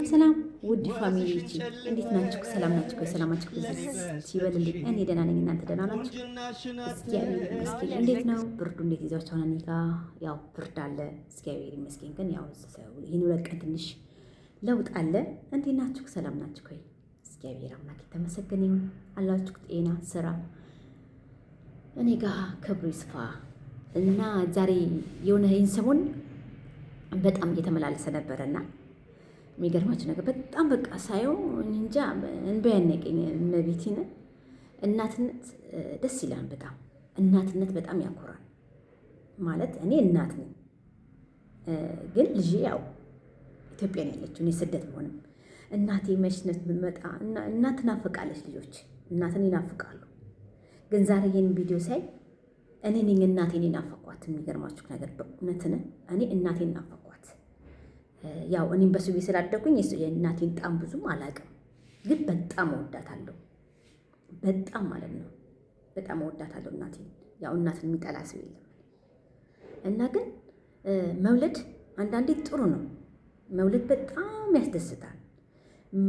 ሰላም ውድ ፋሚሊዎቼ እንዴት ናችሁ? ሰላም ናችሁ? ሰላማችሁ ሲበልልኝ እኔ ደህና ነኝ። እናንተ ደህና ናችሁ? እግዚአብሔር ይመስገን። እንዴት ነው ብርዱ? እንዴት ይዟችኋል? እኔ ጋ ያው ብርድ አለ፣ እግዚአብሔር ይመስገን። ግን ያው ይህን ሁለት ቀን ትንሽ ለውጥ አለ። እንዴት ናችሁ? ሰላም ናችሁ? እግዚአብሔር አምላክ የተመሰገነ ይሁን። አላችሁ ጤና፣ ስራ እኔ ጋ ክብሩ ይስፋ እና ዛሬ የሆነ ይህን ሰሞን በጣም እየተመላለሰ ነበረና የሚገርማችሁ ነገር በጣም በቃ ሳየው እንጃ እንባ ያነቀኝ። እመቤቴን እናትነት ደስ ይላል በጣም እናትነት በጣም ያኮራል። ማለት እኔ እናት ነኝ፣ ግን ልጄ ያው ኢትዮጵያ ነው ያለችው። እኔ ስደት ቢሆንም እናቴ መችነት የምትመጣ እናት ትናፍቃለች። ልጆች እናትን ይናፍቃሉ። ግን ዛሬ ይህን ቪዲዮ ሳይ እኔ ነኝ እናቴን ናፈቋት። የሚገርማችሁ ነገር በእውነትን እኔ እናቴን ናፈቋት። ያው እኔም በሱ ቤት ስላደኩኝ የእናቴን ጣም ብዙም አላውቅም፣ ግን በጣም እወዳታለሁ። በጣም ማለት ነው በጣም እወዳታለሁ እናቴን። ያው እናትን የሚጠላ ሰው የለም። እና ግን መውለድ አንዳንዴ ጥሩ ነው። መውለድ በጣም ያስደስታል።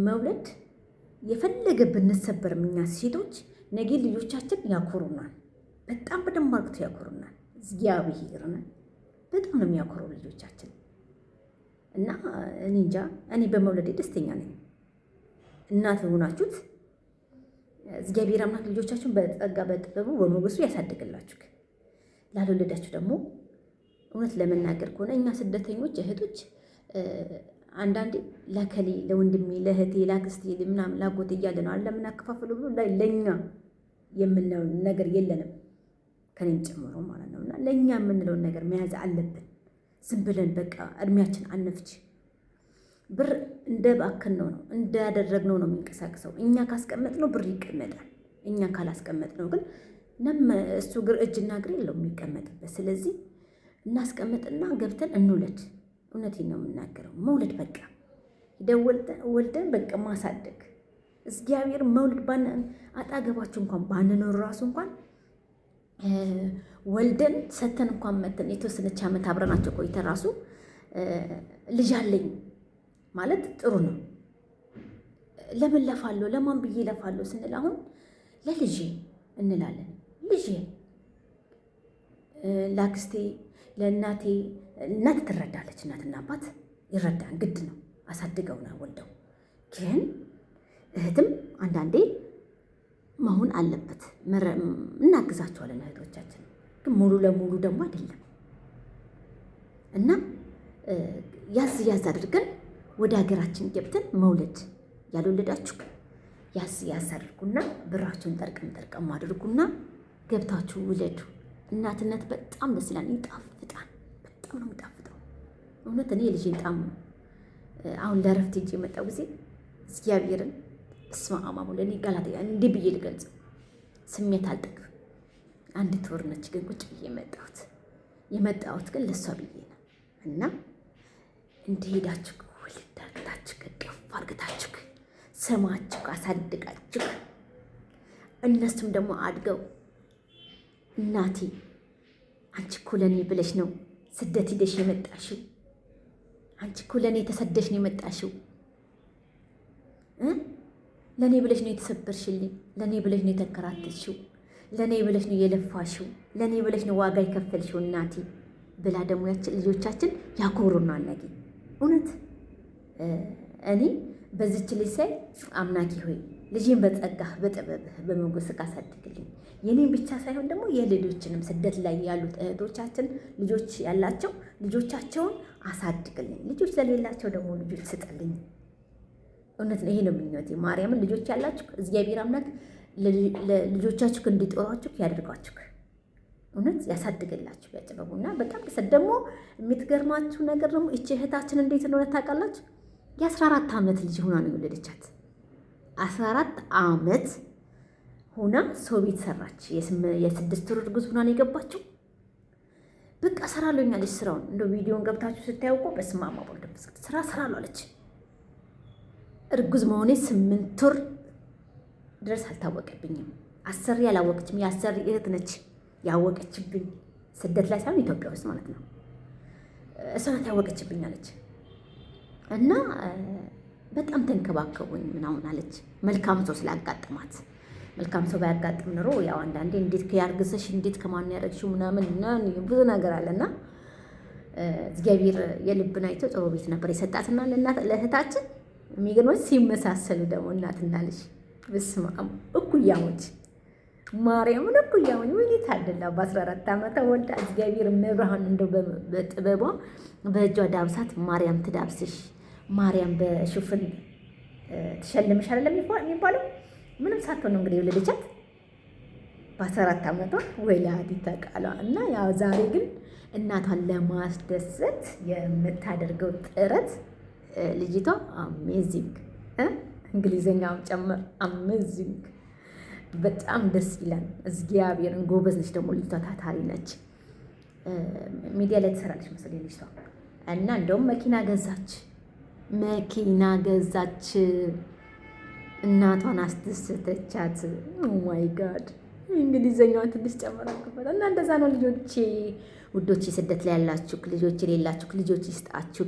መውለድ የፈለገ ብንሰበርም እኛ ሴቶች ነገ ልጆቻችን ያኮሩናል። በጣም በደንብ አድርገው ያኮሩናል። እግዚአብሔር በጣም ነው የሚያኮሩ ልጆቻችን። እና እኔ እንጃ እኔ በመውለዴ ደስተኛ ነኝ። እናት ሆናችሁት እግዚአብሔር አምላክ ልጆቻችሁን በጸጋ በጥበቡ በሞገሱ ያሳድግላችሁ። ላልወለዳችሁ ደግሞ እውነት ለመናገር ከሆነ እኛ ስደተኞች እህቶች አንዳንዴ ለከሌ ለወንድሜ ለእህቴ ላክስቴ ምናምን ላጎት እያለ ነው አለ ምናከፋፍሉ ብሎ ለእኛ የምንለው ነገር የለንም፣ ከኔም ጨምሮ ማለት ነው። እና ለእኛ የምንለውን ነገር መያዝ አለብን። ዝም ብለን በቃ እድሜያችን አንፍች። ብር እንደባከን ነው እንዳደረግነው ነው የሚንቀሳቀሰው። እኛ ካስቀመጥነው ብር ይቀመጣል። እኛ ካላስቀመጥነው ግን እሱ እጅና እግር የለውም የሚቀመጥበት። ስለዚህ እናስቀምጥና ገብተን እንውለድ። እውነቴን ነው የምናገረው። መውለድ በቃ ወልደን በቃ ማሳደግ። እግዚአብሔር መውለድ አጣገባችሁ እንኳን ባንኖር ራሱ እንኳን ወልደን ሰተን እንኳን መተን የተወሰነች ዓመት አብረናቸው ቆይተን ራሱ ልጅ አለኝ ማለት ጥሩ ነው። ለምን ለፋለሁ ለማን ብዬ ለፋለሁ ስንል አሁን ለልጄ እንላለን። ልጄ ላክስቴ ለእናቴ እናት ትረዳለች። እናትና አባት ይረዳን ግድ ነው። አሳድገውና ወልደው ግን እህትም አንዳንዴ መሆን አለበት። እናግዛቸዋለን እህቶቻችን፣ ግን ሙሉ ለሙሉ ደግሞ አይደለም። እና ያዝ ያዝ አድርገን ወደ ሀገራችን ገብተን መውለድ። ያልወለዳችሁ ያዝ ያዝ አድርጉና ብራችሁን ጠርቀም አድርጉና ገብታችሁ ውለዱ። እናትነት በጣም ደስ ይላል፣ ይጣፍጣል። በጣም ነው የሚጣፍጠው። እውነት እኔ ልጄን ጣም አሁን ለእረፍት ሄጄ የመጣው ጊዜ እግዚአብሔርን እስማ አማሙ ለኔ ቃላት እንዲህ ብዬ ልገልጽ ስሜት አልጠግብም። አንዲት ወር ነች ግን ቁጭ ብዬ የመጣሁት ግን ለሷ ብዬ ነው። እና እንደሄዳችሁ ወልዳችሁ ከፍ አድርጋችሁ ስማችሁ አሳድጋችሁ እነሱም ደግሞ አድገው እናቴ አንቺ እኮ ለኔ ብለሽ ነው ስደት ሂደሽ የመጣሽው፣ አንቺ እኮ ለኔ ተሰደሽ ነው የመጣሽው፣ ለኔ ብለሽ ነው የተሰበርሽልኝ፣ ለኔ ብለሽ ነው የተንከራተትሽው፣ ለኔ ብለሽ ነው የለፋሽው፣ ለኔ ብለሽ ነው ዋጋ የከፈልሽው እናቴ ብላ ደግሞ ያችን ልጆቻችን ያኮሩናል ነገ። እውነት እኔ በዚች ልጅ ሳይ አምላኬ ሆይ ልጄን በጸጋህ በጥበብህ በሞገስህ አሳድግልኝ። የኔን ብቻ ሳይሆን ደግሞ የሌሎችንም ስደት ላይ ያሉት እህቶቻችን ልጆች ያላቸው ልጆቻቸውን አሳድግልኝ። ልጆች ለሌላቸው ደግሞ ልጆች ስጥልኝ። እውነት ነው፣ ይሄ ነው ምኞቴ። ማርያምን ልጆች ያላችሁ እግዚአብሔር አምላክ ልጆቻችሁ እንዲጦሯችሁ ያደርጋችሁ፣ እውነት ያሳድግላችሁ ያጥበቡና። በጣም ደግሞ የምትገርማችሁ ነገር ደግሞ እቺ እህታችን እንዴት እንደሆነ ታውቃላችሁ? የ14 ዓመት ልጅ ሆና ነው የወለደቻት። 14 ዓመት ሆና ሰው ቤት ሰራች። የ6 ወር እርጉዝ ሆና ነው የገባችው። በቃ ሰራለሁ ያለች ስራውን እንደ ቪዲዮን ገብታችሁ ስታዩቆ በስመ አብ ወወልድ ወመንፈስ ቅዱስ ሰራለሁ አለች። እርጉዝ መሆኔ 8 ወር ድረስ አልታወቀብኝም። አሰሪ ያላወቀችም የአሰሪ እህት ነች ያወቀችብኝ። ስደት ላይ ሳይሆን ኢትዮጵያ ውስጥ ማለት ነው። እሷ ናት ያወቀችብኝ አለች። እና በጣም ተንከባከቡኝ ምናምን አለች። መልካም ሰው ስላጋጠማት። መልካም ሰው ባያጋጥም ኑሮ ያው አንዳንዴ እንዴት ያርግሰሽ እንዴት ከማን ያደረግሽው ምናምን ብዙ ነገር አለና እግዚአብሔር የልብን አይቶ ጥሩ ቤት ነበር የሰጣትና ለእህታችን የሚገርመው ሲመሳሰሉ ደግሞ እናትና ልጅ በስመ አብ እኩያሞች ማርያምን እኩያሞች ወይኔ ታደላ በ14 ዓመቷ ወልዳ እግዚአብሔር መብርሃን እንደው በጥበቧ በእጇ ዳብሳት ማርያም ትዳብስሽ ማርያም በሹፍን ትሸልምሽ አይደለም የሚባለው ምንም ሳትሆን ነው እንግዲህ የወለደቻት በ14 ዓመቷ ወላዲተ ቃሏ እና ያው ዛሬ ግን እናቷን ለማስደሰት የምታደርገው ጥረት ልጅቷ አሜዚንግ እንግሊዘኛውን ጨምር አሜዚንግ በጣም ደስ ይላል። እግዚአብሔርን ጎበዝ ነች ደግሞ ልጅቷ ታታሪ ነች። ሚዲያ ላይ ትሰራለች መሰለኝ ልጅቷ እና እንደውም መኪና ገዛች እናቷን አስደሰተቻት። ኦ ማይ ጋድ እንግሊዘኛውን ትንሽ ጨምራችሁበት እና እንደዛ ነው ልጆቼ ውዶቼ ስደት ላይ ያላችሁ ልጆች የሌላችሁ ልጆች ይስጣችሁ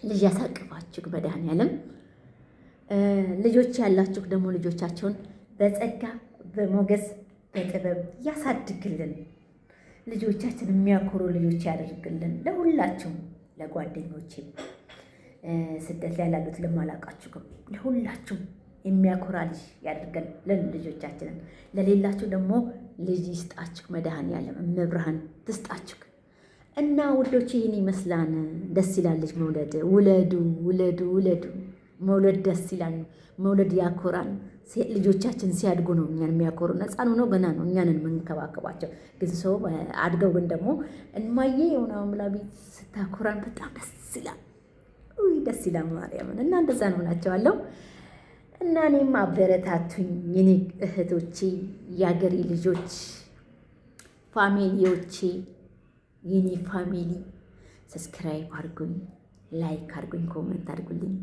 ልጅ ያሳቅፋችሁ መድኃኒዓለም ልጆች ያላችሁ ደግሞ ልጆቻቸውን በጸጋ በሞገስ በጥበብ ያሳድግልን ልጆቻችን የሚያኮሩ ልጆች ያደርግልን ለሁላችሁም ለጓደኞቼም ስደት ላይ ላሉት ለማላቃችሁ ለሁላችሁም የሚያኮራ ልጅ ያደርገን ለልጆቻችንን ለሌላችሁ ደግሞ ልጅ ይስጣችሁ መድኃኒዓለም እመብርሃን ትስጣችሁ እና ውዶች ይህን ይመስላል። ደስ ይላል ልጅ መውለድ። ውለዱ መውለድ ደስ ይላል። መውለድ ያኮራል። ልጆቻችን ሲያድጉ ነው እኛን የሚያኮሩ። ሕፃን ሆነው ገና ነው እኛንን የምንከባከባቸው። ግን ሰው አድገው ግን ደግሞ እማዬ የሆነ አምላክ ስታኮራን በጣም ደስ ይላል። ደስ ይላል ማርያምን እና እንደዛ ነው እላቸዋለሁ። እና እኔም አበረታቱኝ የኔ እህቶቼ፣ የአገሬ ልጆች፣ ፋሚሊዎቼ፣ የኔ ፋሚሊ ሰብስክራይብ አድርጉኝ፣ ላይክ አድርጉኝ፣ ኮሜንት አድርጉልኝ፣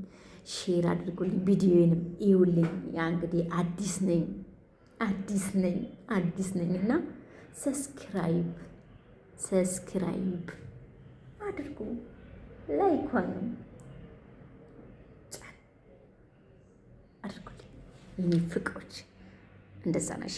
ሼር አድርጉልኝ፣ ቪዲዮንም ይውልኝ። ያ እንግዲህ አዲስ ነኝ እና ሰብስክራይብ አድርጉ፣ ላይኳንም አድርጉልኝ የኔ ፍቅሮች። እንደዛ ነሽ።